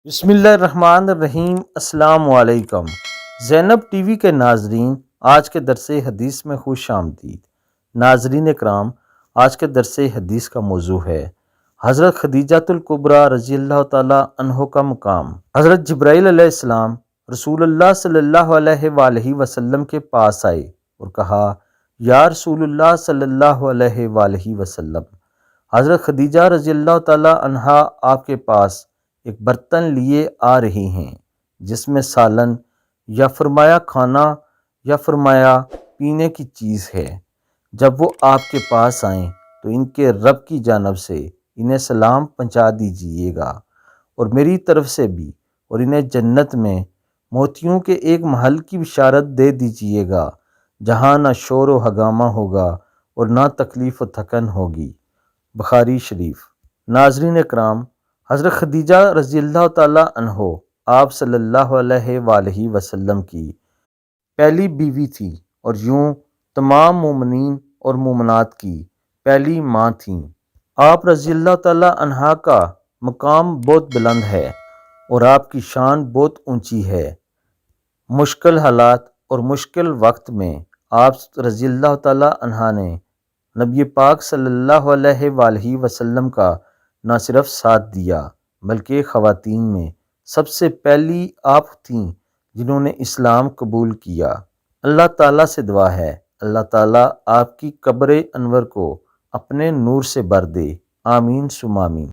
بسم اللہ الرحمن الرحیم۔ السلام علیکم زینب ٹی وی کے ناظرین، آج کے درس حدیث میں خوش آمدید۔ ناظرین اکرام، آج کے درس حدیث کا موضوع ہے حضرت خدیجہ الکبریٰ رضی اللہ تعالیٰ عنہ کا مقام۔ حضرت جبرائیل علیہ السلام رسول اللہ صلی اللہ علیہ وآلہ وسلم کے پاس آئے اور کہا، یا رسول اللہ صلی اللہ علیہ وآلہ وسلم، حضرت خدیجہ رضی اللہ تعالیٰ عنہا آپ کے پاس ایک برتن لیے آ رہی ہیں جس میں سالن یا فرمایا کھانا یا فرمایا پینے کی چیز ہے۔ جب وہ آپ کے پاس آئیں تو ان کے رب کی جانب سے انہیں سلام پہنچا دیجئے گا اور میری طرف سے بھی، اور انہیں جنت میں موتیوں کے ایک محل کی بشارت دے دیجئے گا جہاں نہ شور و ہنگامہ ہوگا اور نہ تکلیف و تھکن ہوگی۔ بخاری شریف۔ ناظرین اکرام، حضرت خدیجہ رضی اللہ تعالیٰ عنہ آپ صلی اللہ علیہ وآلہ وسلم کی پہلی بیوی تھی اور یوں تمام مومنین اور مومنات کی پہلی ماں تھیں۔ آپ رضی اللہ تعالیٰ عنہ کا مقام بہت بلند ہے اور آپ کی شان بہت اونچی ہے۔ مشکل حالات اور مشکل وقت میں آپ رضی اللہ تعالیٰ عنہ نے نبی پاک صلی اللہ علیہ وآلہ وسلم کا نہ صرف ساتھ دیا بلکہ خواتین میں سب سے پہلی آپ تھیں جنہوں نے اسلام قبول کیا۔ اللہ تعالیٰ سے دعا ہے اللہ تعالیٰ آپ کی قبر انور کو اپنے نور سے بھر دے، آمین ثم آمین۔